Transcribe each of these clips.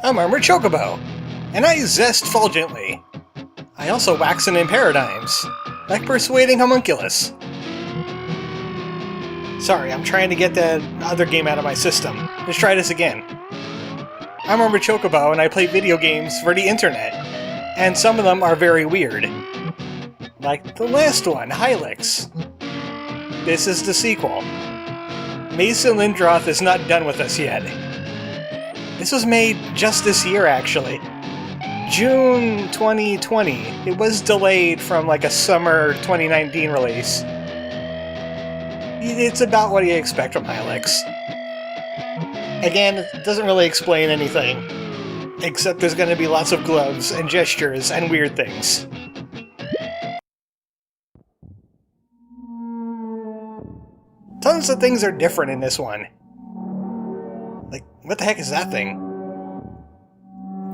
I'm ArmoredChocobo, and I zest fulgently. I also waxen in paradigms, like persuading homunculus. Sorry, I'm trying to get that other game out of my system. Let's try this again. I'm ArmoredChocobo, and I play video games for the internet, and some of them are very weird. Like the last one, Hylics. This is the sequel. Mason Lindroth is not done with us yet. This was made just this year, actually. June 2020. It was delayed from like a summer 2019 release. It's about what you expect from Hylics. Again, it doesn't really explain anything, except there's going to be lots of gloves and gestures and weird things. Tons of things are different in this one. Like, what the heck is that thing?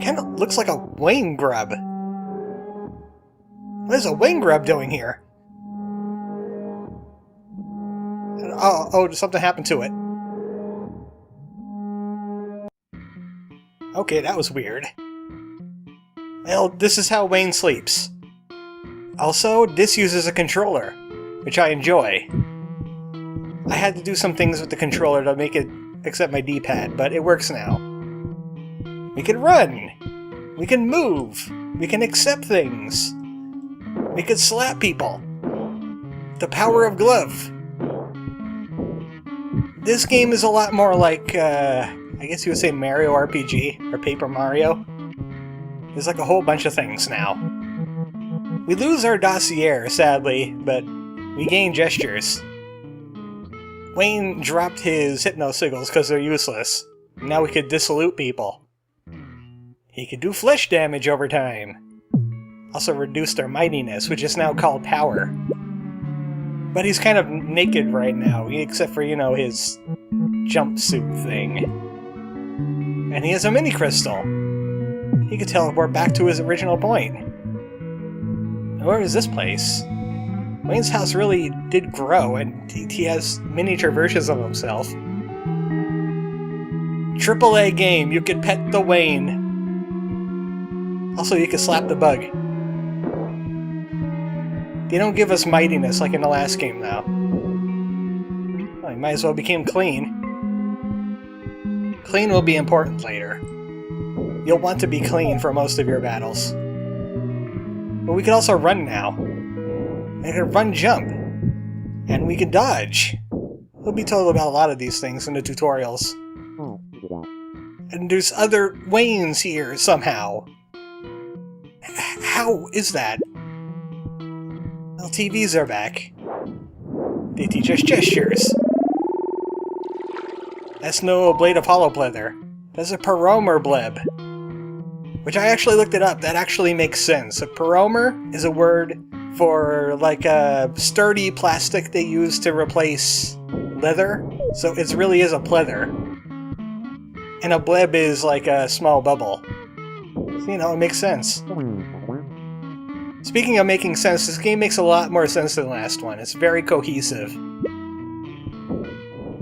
Kinda looks like a Wayne grub. What is a Wayne grub doing here? Oh, something happened to it. Okay, that was weird. Well, this is how Wayne sleeps. Also, this uses a controller, which I enjoy. I had to do some things with the controller to make it accept my D-pad, but it works now. We can run! We can move! We can accept things! We can slap people! The power of glove! This game is a lot more like, I guess you would say Mario RPG, or Paper Mario. There's like a whole bunch of things now. We lose our dossier, sadly, but we gain gestures. Wayne dropped his hypno-sigils because they're useless. Now we could dissolute people. He could do flesh damage over time. Also reduce their mightiness, which is now called power. But he's kind of naked right now, except for, his jumpsuit thing. And he has a mini-crystal. He could teleport back to his original point. Where is this place? Wayne's house really did grow, and he has miniature versions of himself. AAA game, you could pet the Wayne. Also, you could slap the bug. They don't give us mightiness like in the last game, though. Well, you might as well become clean. Clean will be important later. You'll want to be clean for most of your battles. But we can also run now. We can run jump. And we can dodge. We'll be told about a lot of these things in the tutorials. And there's other Waynes here, somehow. How is that? Well, TVs are back. They teach us gestures. That's no blade of hollow pleather. That's a Pangorma bleb. Which I actually looked it up. That actually makes sense. A Pangorma is a word for like a sturdy plastic they use to replace leather. So it really is a pleather. And a bleb is like a small bubble. So, it makes sense. Speaking of making sense, this game makes a lot more sense than the last one. It's very cohesive.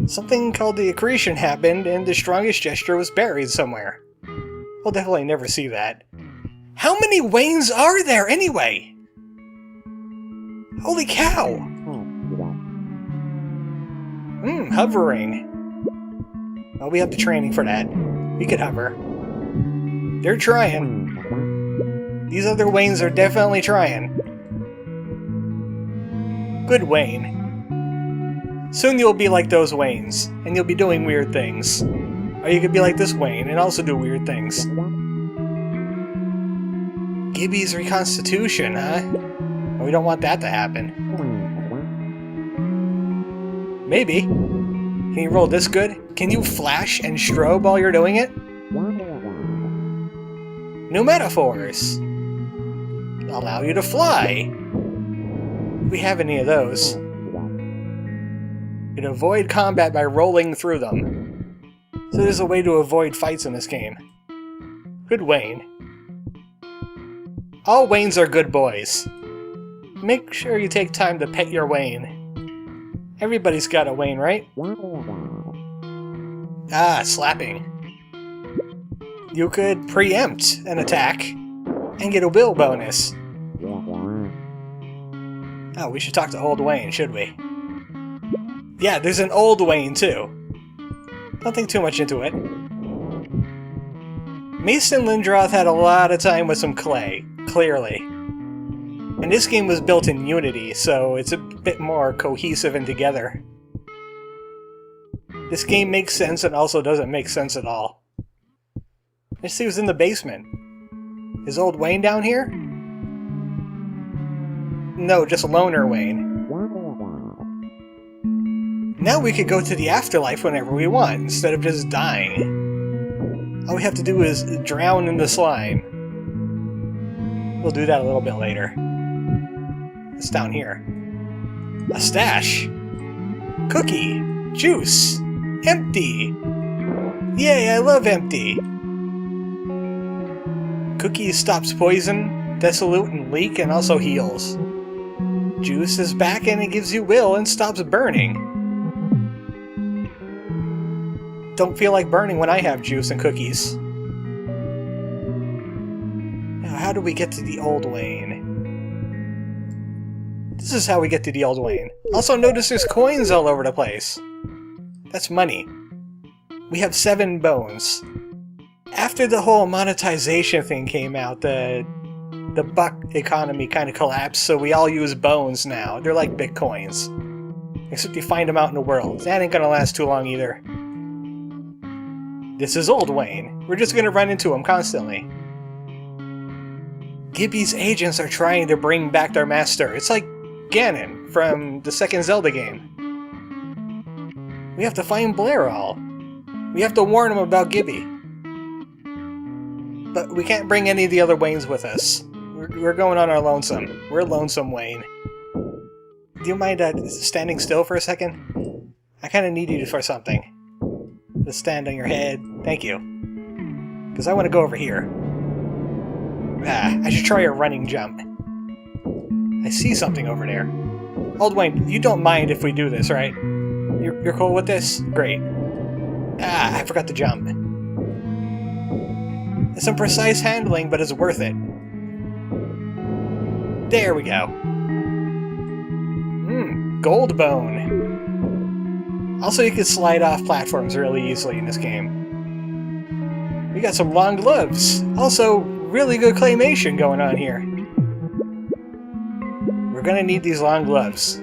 Something called the accretion happened, and the strongest gesture was buried somewhere. We'll definitely never see that. How many Waynes are there, anyway? Holy cow! Hovering. Well, we have the training for that. We could hover. They're trying. These other Waynes are definitely trying. Good Wayne. Soon you'll be like those Waynes, and you'll be doing weird things. Or you could be like this Wayne, and also do weird things. Gibby's reconstitution, huh? Well, we don't want that to happen. Maybe. Can you roll this good? Can you flash and strobe while you're doing it? New metaphors. Allow you to fly. If we have any of those. You can avoid combat by rolling through them. So there's a way to avoid fights in this game. Good Wayne. All Waynes are good boys. Make sure you take time to pet your Wayne. Everybody's got a Wayne, right? Ah, slapping. you could preempt an attack and get a will bonus. Oh, we should talk to Old Wayne, should we? Yeah, there's an Old Wayne, too. Don't think too much into it. Mason Lindroth had a lot of time with some clay, clearly. And this game was built in Unity, so it's a bit more cohesive and together. This game makes sense and also doesn't make sense at all. Let's see who's in the basement. Is Old Wayne down here? No, just Loner Wayne. Now we could go to the afterlife whenever we want, instead of just dying. All we have to do is drown in the slime. We'll do that a little bit later. It's down here. A stash! Cookie! Juice! Empty! Yay, I love empty! Cookie stops poison, desolate, and leak, and also heals. Juice is back and it gives you will and stops burning. Don't feel like burning when I have juice and cookies. Now, how do we get to the Old Wayne? This is how we get to the Old Wayne. Also notice there's coins all over the place. That's money. We have 7 bones. After the whole monetization thing came out, the buck economy kind of collapsed, so we all use bones now. They're like bitcoins. Except you find them out in the world. That ain't gonna last too long either. This is Old Wayne. We're just gonna run into him constantly. Gibby's agents are trying to bring back their master. It's like Ganon from the second Zelda game. We have to find Blairall. We have to warn him about Gibby. But we can't bring any of the other Waynes with us. We're going on our lonesome. We're Lonesome Wayne. Do you mind standing still for a second? I kind of need you for something. Just stand on your head. Thank you. Because I want to go over here. I should try a running jump. I see something over there. Old Wayne, you don't mind if we do this, right? You're cool with this? Great. I forgot to jump. It's some precise handling, but it's worth it. There we go. Gold bone. Also, you can slide off platforms really easily in this game. We got some long gloves. Also, really good claymation going on here. We're gonna need these long gloves.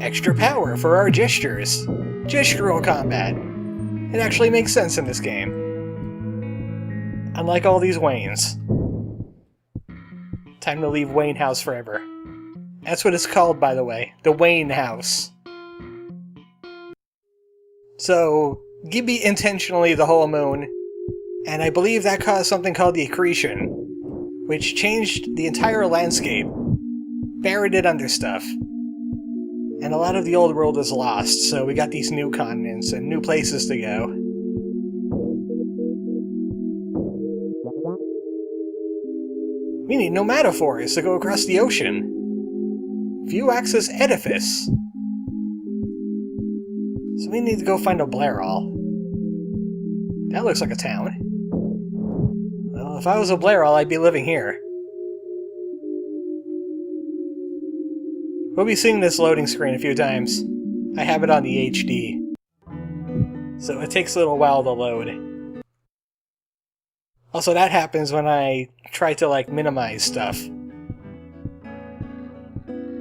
Extra power for our gestures. Gestural combat. It actually makes sense in this game. Unlike all these Waynes. Time to leave Wayne House forever. That's what it's called, by the way. The Wayne House. So, Gibby intentionally the whole moon, and I believe that caused something called the accretion, which changed the entire landscape, buried it under stuff. And a lot of the old world is lost, so we got these new continents and new places to go. We need nomatophores to go across the ocean. View-axis edifice. So we need to go find a Blairall. That looks like a town. Well, if I was a Blairall, I'd be living here. We'll be seeing this loading screen a few times. I have it on the HD. So it takes a little while to load. Also, that happens when I try to, minimize stuff.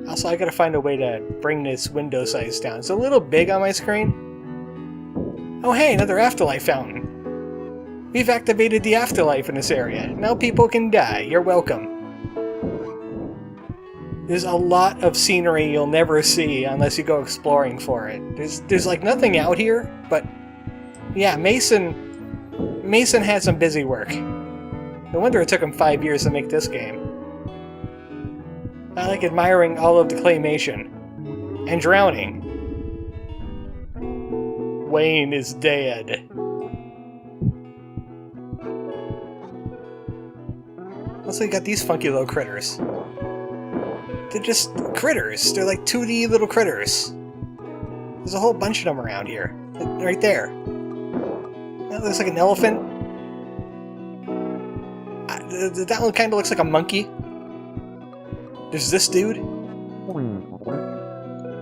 Also, I gotta find a way to bring this window size down. It's a little big on my screen. Oh hey, another afterlife fountain. We've activated the afterlife in this area. Now people can die. You're welcome. There's a lot of scenery you'll never see unless you go exploring for it. There's nothing out here, but yeah, Mason had some busy work. No wonder it took him 5 years to make this game. I like admiring all of the claymation. And drowning. Wayne is dead. Also, you got these funky little critters. They're just critters. They're like 2D little critters. There's a whole bunch of them around here. Right there. That looks like an elephant. That one kind of looks like a monkey. There's this dude.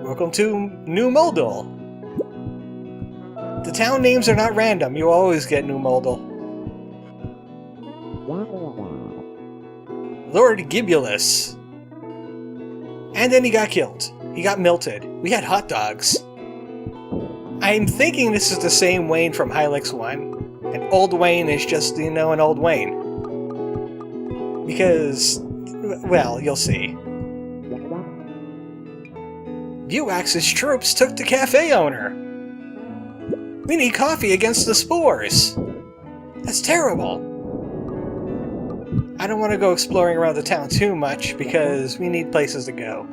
Welcome to New Moldal. The town names are not random. You always get New Moldal. Lord Gibulus. And then he got killed. He got melted. We had hot dogs. I'm thinking this is the same Wayne from Hylics 1. And Old Wayne is just, an Old Wayne. Because, well, you'll see. Vuax's troops took the cafe owner. We need coffee against the spores. That's terrible. I don't want to go exploring around the town too much because we need places to go.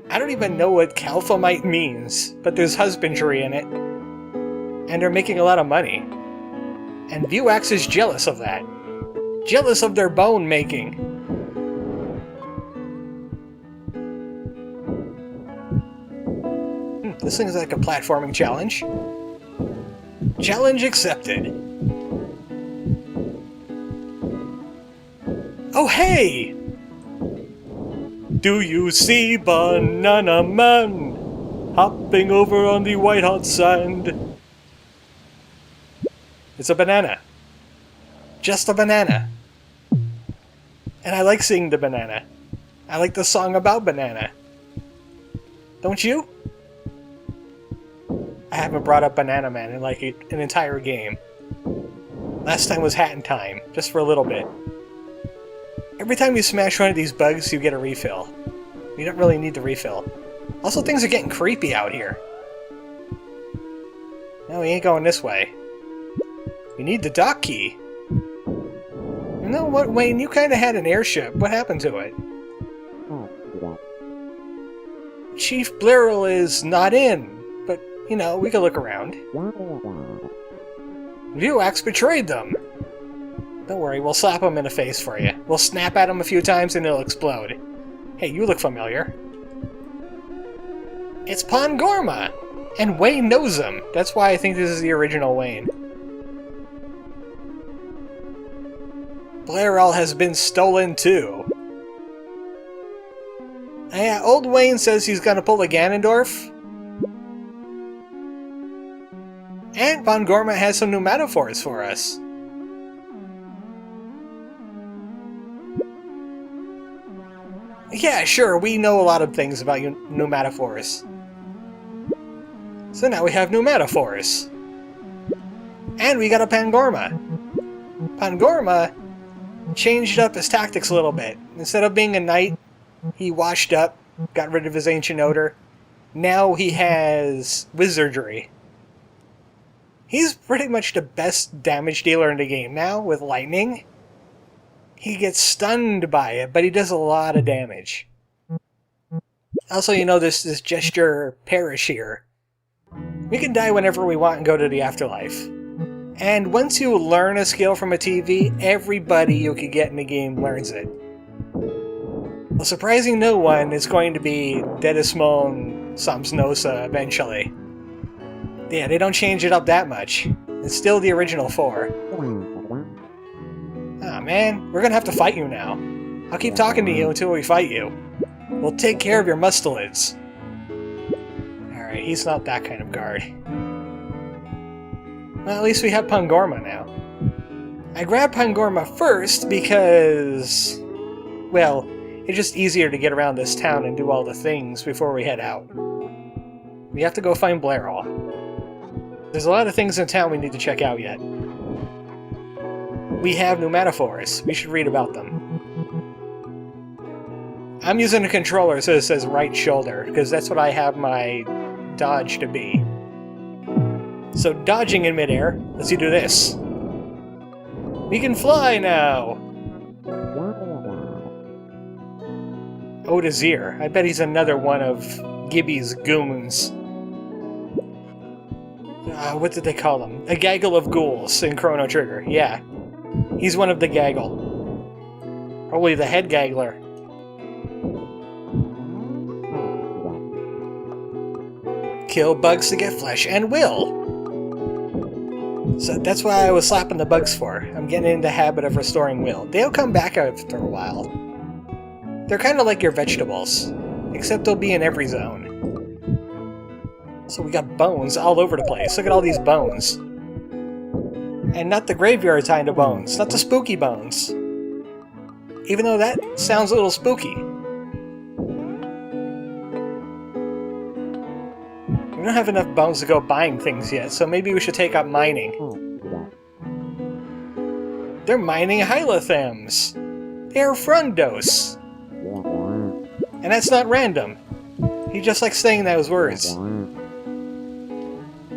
I don't even know what Calphomite means, but there's husbandry in it. And they're making a lot of money. And Vuax is jealous of that. Jealous of their bone making. This thing is like a platforming challenge. Challenge accepted. Oh hey! Do you see Banana Man hopping over on the white hot sand? It's a banana. Just a banana. And I like seeing the banana. I like the song about banana. Don't you? I haven't brought up Banana Man in like an entire game. Last time was Hat in Time, just for a little bit. Every time you smash one of these bugs, you get a refill. You don't really need the refill. Also, things are getting creepy out here. No, we ain't going this way. We need the dock key. You know what, Wayne? You kind of had an airship. What happened to it? Chief Blairal is not in. But, we can look around. Vuax betrayed them. Don't worry, we'll slap him in the face for you. We'll snap at him a few times and it'll explode. Hey, you look familiar. It's Pangorma! And Wayne knows him. That's why I think this is the original Wayne. Blairal has been stolen too. Yeah, old Wayne says he's gonna pull a Ganondorf. And Pangorma has some pneumatophores for us. Yeah, sure, we know a lot of things about pneumatophores. So now we have pneumatophores. And we got a Pangorma. Pangorma changed up his tactics a little bit. Instead of being a knight, he washed up, got rid of his ancient odor. Now he has wizardry. He's pretty much the best damage dealer in the game now with lightning. He gets stunned by it, but he does a lot of damage. Also, this gesture perish here. We can die whenever we want and go to the afterlife. And once you learn a skill from a TV, everybody you can get in the game learns it. Well, surprising no one is going to be Dedismon Samsnosa eventually. Yeah, they don't change it up that much. It's still the original 4. Aw, man, we're gonna have to fight you now. I'll keep talking to you until we fight you. We'll take care of your mustelids. Alright, he's not that kind of guard. Well, at least we have Pangorma now. I grabbed Pangorma first because, well, it's just easier to get around this town and do all the things before we head out. We have to go find Blairal. There's a lot of things in town we need to check out yet. We have pneumatophores. We should read about them. I'm using a controller so it says right shoulder, because that's what I have my dodge to be. So dodging in midair, let's do this. We can fly now! Odazir. I bet he's another one of Gibby's goons. What did they call them? A gaggle of ghouls in Chrono Trigger, yeah. He's one of the gaggle. Probably the head gaggler. Kill bugs to get flesh and will. So that's why I was slapping the bugs for. I'm getting into the habit of restoring will. They'll come back after a while. They're kind of like your vegetables, except they'll be in every zone. So we got bones all over the place. Look at all these bones. And not the graveyard kind of bones, not the spooky bones. Even though that sounds a little spooky. We don't have enough bones to go buying things yet, so maybe we should take up mining. They're mining Hylothams. They're Frundos. And that's not random. He just likes saying those words.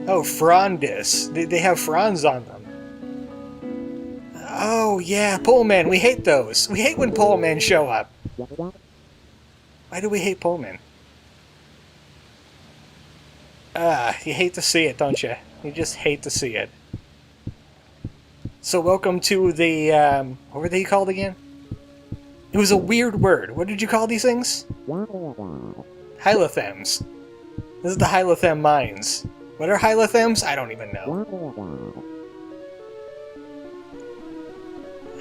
Oh, Frondus. They have fronds on them. Oh, yeah, polemen. We hate those. We hate when polemen show up. Why do we hate polemen? You hate to see it, don't you? You just hate to see it. So welcome to the, what were they called again? It was a weird word. What did you call these things? Hylothams. This is the Hylotham mines. What are Hylothams? I don't even know.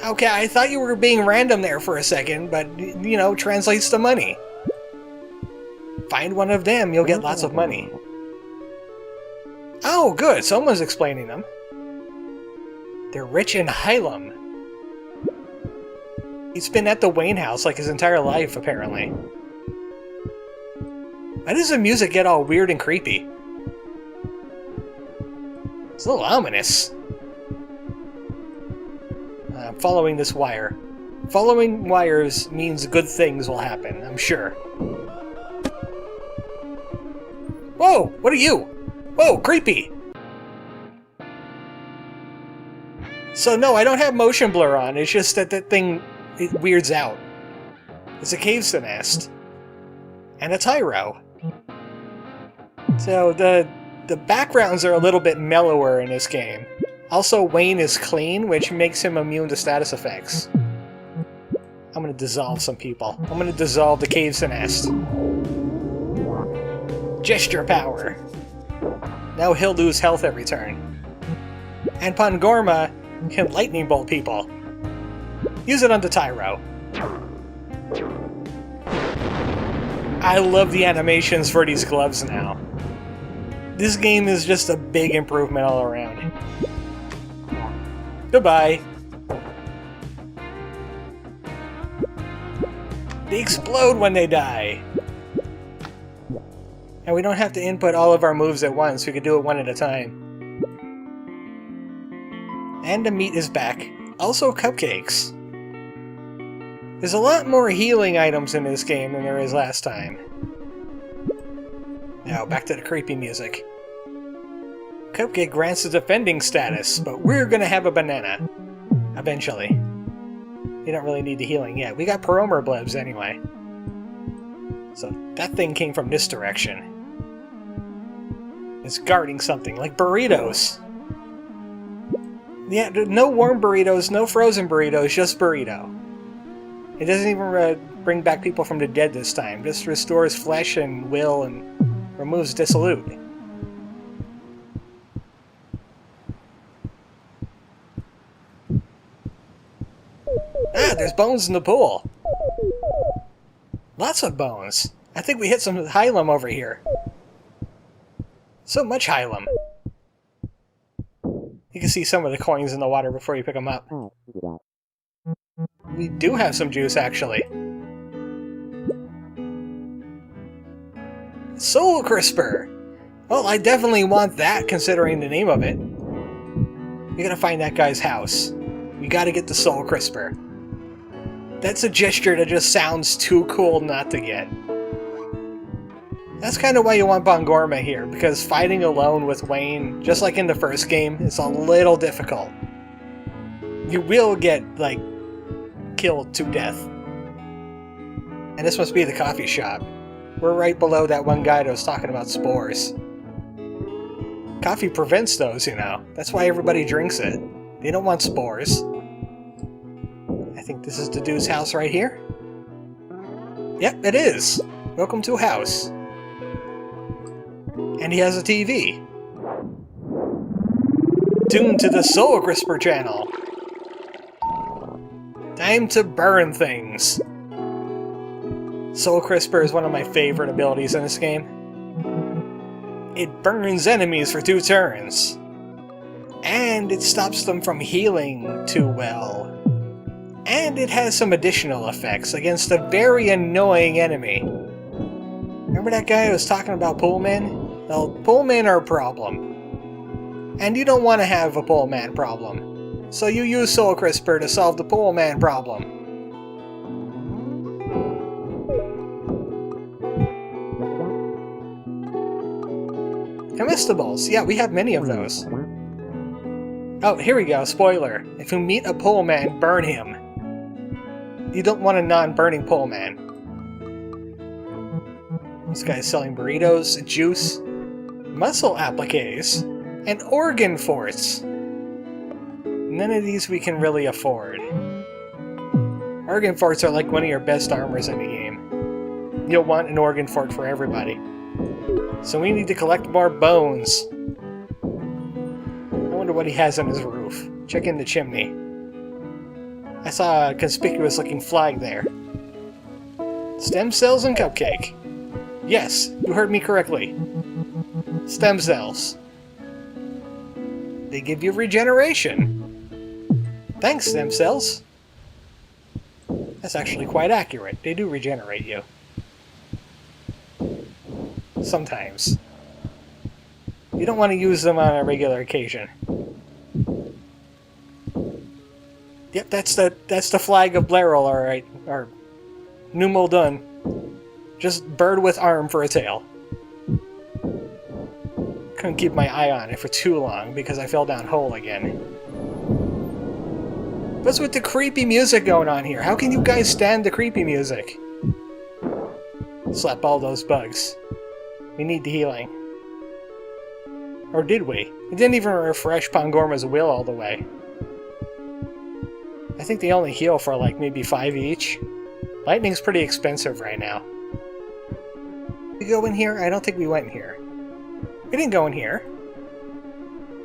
Okay, I thought you were being random there for a second, but, you know, translates to money. Find one of them, you'll get lots of money. Oh, good, someone's explaining them. They're rich in Hylotham. He's been at the Wayne house like his entire life, apparently. Why does the music get all weird and creepy? It's a little ominous. I'm following this wire. Following wires means good things will happen, I'm sure. Whoa! What are you? Whoa, creepy! So no, I don't have motion blur on, it's just that that thing, it weirds out. It's a cave's nest. And a tyro. So the backgrounds are a little bit mellower in this game. Also, Wayne is clean, which makes him immune to status effects. I'm gonna dissolve some people. I'm gonna dissolve the cave's nest. Gesture power. Now he'll lose health every turn. And Pangorma can lightning bolt people. Use it on the tyro. I love the animations for these gloves now. This game is just a big improvement all around. Goodbye. They explode when they die. And we don't have to input all of our moves at once, we can do it one at a time. And the meat is back. Also cupcakes. There's a lot more healing items in this game than there is last time. Now, back to the creepy music. Cupcake grants a defending status, but we're gonna have a banana. Eventually. You don't really need the healing yet. We got Pangorma blebs anyway. So that thing came from this direction. It's guarding something, like burritos. Yeah, no warm burritos, no frozen burritos, just burrito. It doesn't even bring back people from the dead this time. Just restores flesh and will and removes dissolute. Ah, there's bones in the pool. Lots of bones. I think we hit some Hylotham over here. So much Hylotham. You can see some of the coins in the water before you pick them up. We do have some juice, actually. Soul Crisper! Well, I definitely want that, considering the name of it. We gotta find that guy's house. We gotta get the Soul Crisper. That's a gesture that just sounds too cool not to get. That's kind of why you want Pangorma here, because fighting alone with Wayne, just like in the first game, is a little difficult. You will get, like, killed to death. And this must be the coffee shop. We're right below that one guy that was talking about spores. Coffee prevents those, you know. That's why everybody drinks it. They don't want spores. I think this is the dude's house right here. Yep, it is. Welcome to a house. And he has a TV. Tuned to the Soul Crisper channel. Time to burn things. Soul Crisper is one of my favorite abilities in this game. It burns enemies for 2 turns. And it stops them from healing too well. And it has some additional effects against a very annoying enemy. Remember that guy who was talking about polemen? Well, polemen are a problem. And you don't want to have a poleman problem. So you use Soul Crisper to solve the poleman problem. Comestibles. Yeah, we have many of those. Oh, here we go. Spoiler. If you meet a poleman, burn him. You don't want a non-burning poleman. This guy's selling burritos, juice, muscle appliques, and organ forts. None of these we can really afford. Organ forts are like one of your best armors in the game. You'll want an organ fort for everybody. So we need to collect more bones. I wonder what he has on his roof. Check in the chimney. I saw a conspicuous looking flag there. Stem cells and cupcake. Yes, you heard me correctly. Stem cells. They give you regeneration. Thanks, stem cells. That's actually quite accurate. They do regenerate you. Sometimes. You don't want to use them on a regular occasion. Yep, that's the flag of Blairol, alright. Or Numal done. Just bird with arm for a tail. Couldn't keep my eye on it for too long because I fell down hole again. What's with the creepy music going on here? How can you guys stand the creepy music? Slap all those bugs. We need the healing. Or did we? It didn't even refresh Pangorma's will all the way. I think they only heal for like maybe 5 each. Lightning's pretty expensive right now. Did we go in here? I don't think we went in here. We didn't go in here.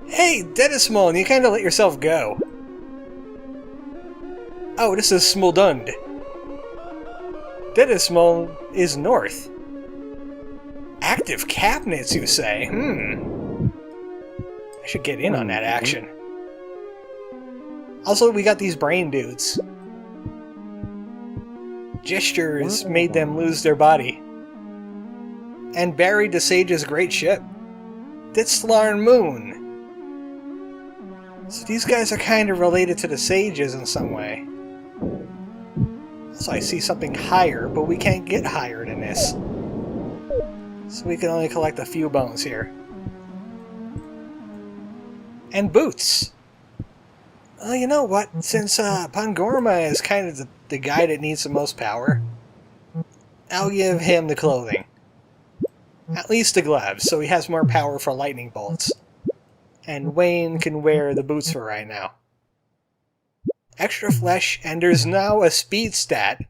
Hey, Dedismol, you kinda let yourself go. Oh, this is Smuldund. Dedismol is north. Active cabinets, you say? I should get in on that action. Also, we got these brain dudes. Gestures made them lose their body. And buried the sage's great ship. Ditslarn Moon. So these guys are kind of related to the sages in some way. Also, I see something higher, but we can't get higher than this. So we can only collect a few bones here. And boots. Well, you know what? Since Pangorma is kind of the guy that needs the most power, I'll give him the clothing. At least the gloves, so he has more power for lightning bolts. And Wayne can wear the boots for right now. Extra flesh, and there's now a speed stat,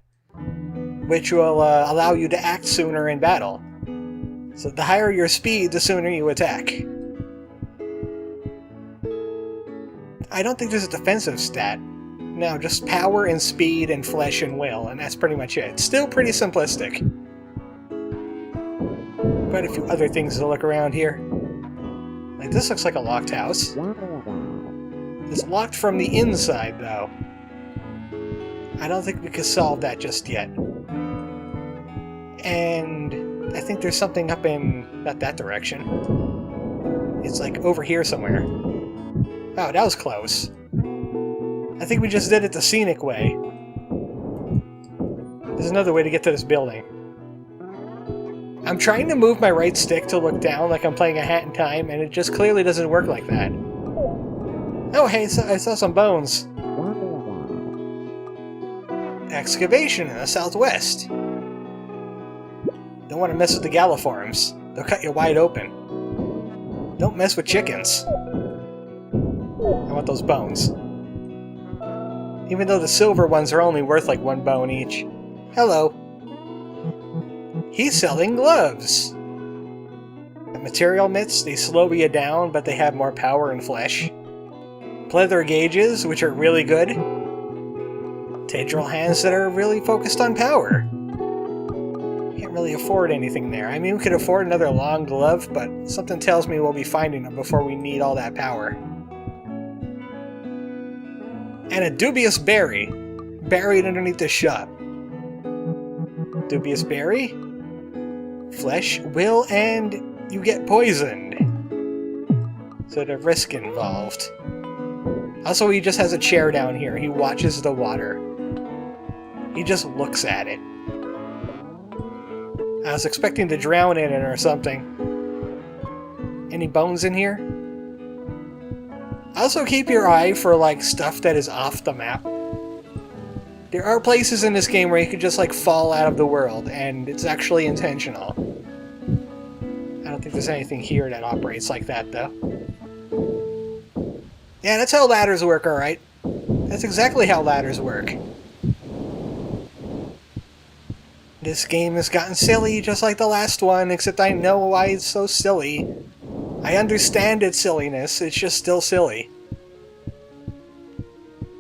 which will allow you to act sooner in battle. So the higher your speed, the sooner you attack. I don't think there's a defensive stat. No, just power and speed and flesh and will, and that's pretty much it. Still pretty simplistic. Quite a few other things to look around here. Like, this looks like a locked house. It's locked from the inside, though. I don't think we can solve that just yet. And I think there's something up in... not that direction. It's like over here somewhere. Oh, that was close. I think we just did it the scenic way. There's another way to get to this building. I'm trying to move my right stick to look down like I'm playing a Hat in Time, and it just clearly doesn't work like that. Oh, hey, I saw some bones. Excavation in the southwest. Don't want to mess with the galliforms. They'll cut you wide open. Don't mess with chickens. I want those bones. Even though the silver ones are only worth like 1 bone each. Hello. He's selling gloves. The material mitts, they slow you down, but they have more power and flesh. pleather gauges, which are really good. Tedral hands that are really focused on power. Can't really afford anything there. I mean, we could afford another long glove, but something tells me we'll be finding them before we need all that power. And a dubious berry, buried underneath the shop. Dubious berry? Flesh, will, and you get poisoned. So the risk involved. Also, he just has a chair down here. He watches the water. He just looks at it. I was expecting to drown in it or something. Any bones in here? Also keep your eye for, like, stuff that is off the map. There are places in this game where you could just, like, fall out of the world, and it's actually intentional. I don't think there's anything here that operates like that, though. Yeah, that's how ladders work, alright. That's exactly how ladders work. This game has gotten silly just like the last one, except I know why it's so silly. I understand its silliness, it's just still silly.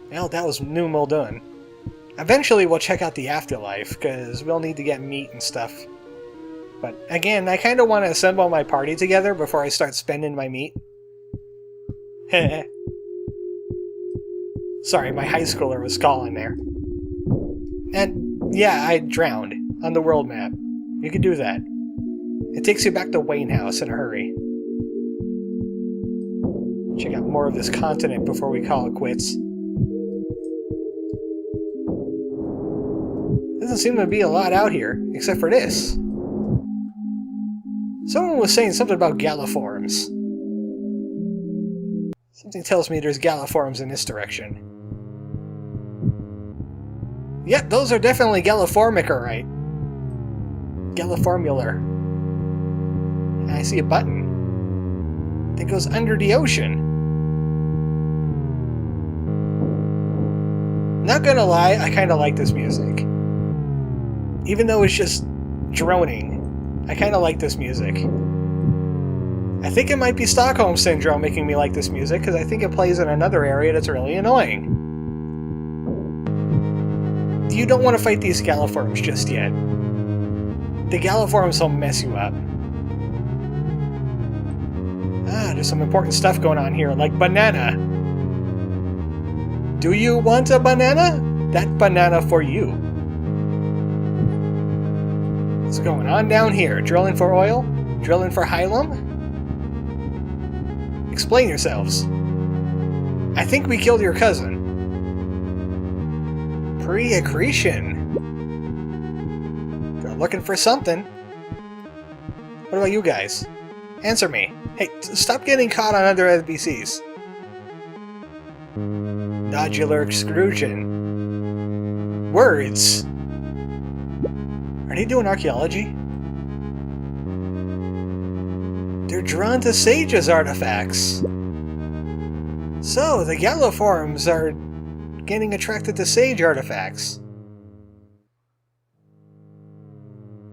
Well, that was Numo done. Eventually we'll check out the afterlife, because we'll need to get meat and stuff. But again, I kind of want to assemble my party together before I start spending my meat. Heh. Sorry, my high schooler was calling there. And yeah, I drowned on the world map. You can do that. It takes you back to Wayne House in a hurry. Check out more of this continent before we call it quits. Doesn't seem to be a lot out here, except for this. Someone was saying something about galliforms. Something tells me there's galliforms in this direction. Yep, those are definitely galliformic, alright. Galliformular. And I see a button that goes under the ocean. Not gonna lie, I kinda like this music. Even though it's just droning, I kinda like this music. I think it might be Stockholm Syndrome making me like this music, because I think it plays in another area that's really annoying. You don't want to fight these galliforms just yet. The galliforms will mess you up. Ah, there's some important stuff going on here, like banana. Do you want a banana? That banana for you. What's going on down here? Drilling for oil? Drilling for Hylotham? Explain yourselves. I think we killed your cousin. Pre-accretion. They're looking for something. What about you guys? Answer me. Hey, stop getting caught on other NPCs. Nodular exclusion. Words. Are they doing archaeology? They're drawn to Sage's artifacts. So, the galliforms are getting attracted to Sage artifacts.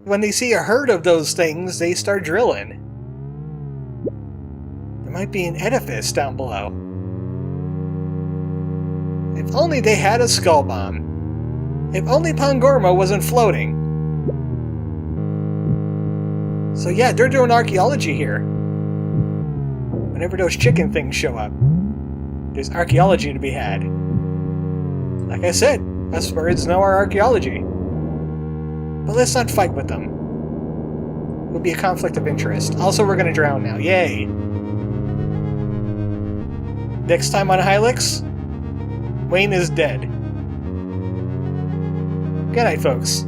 When they see a herd of those things, they start drilling. There might be an edifice down below. If only they had a skull bomb. If only Pangorma wasn't floating. So yeah, they're doing archaeology here. Whenever those chicken things show up, there's archaeology to be had. Like I said, us birds know our archaeology. But let's not fight with them. It would be a conflict of interest. Also, we're gonna drown now. Yay! Next time on Hylics, Wayne is dead. Good night, folks.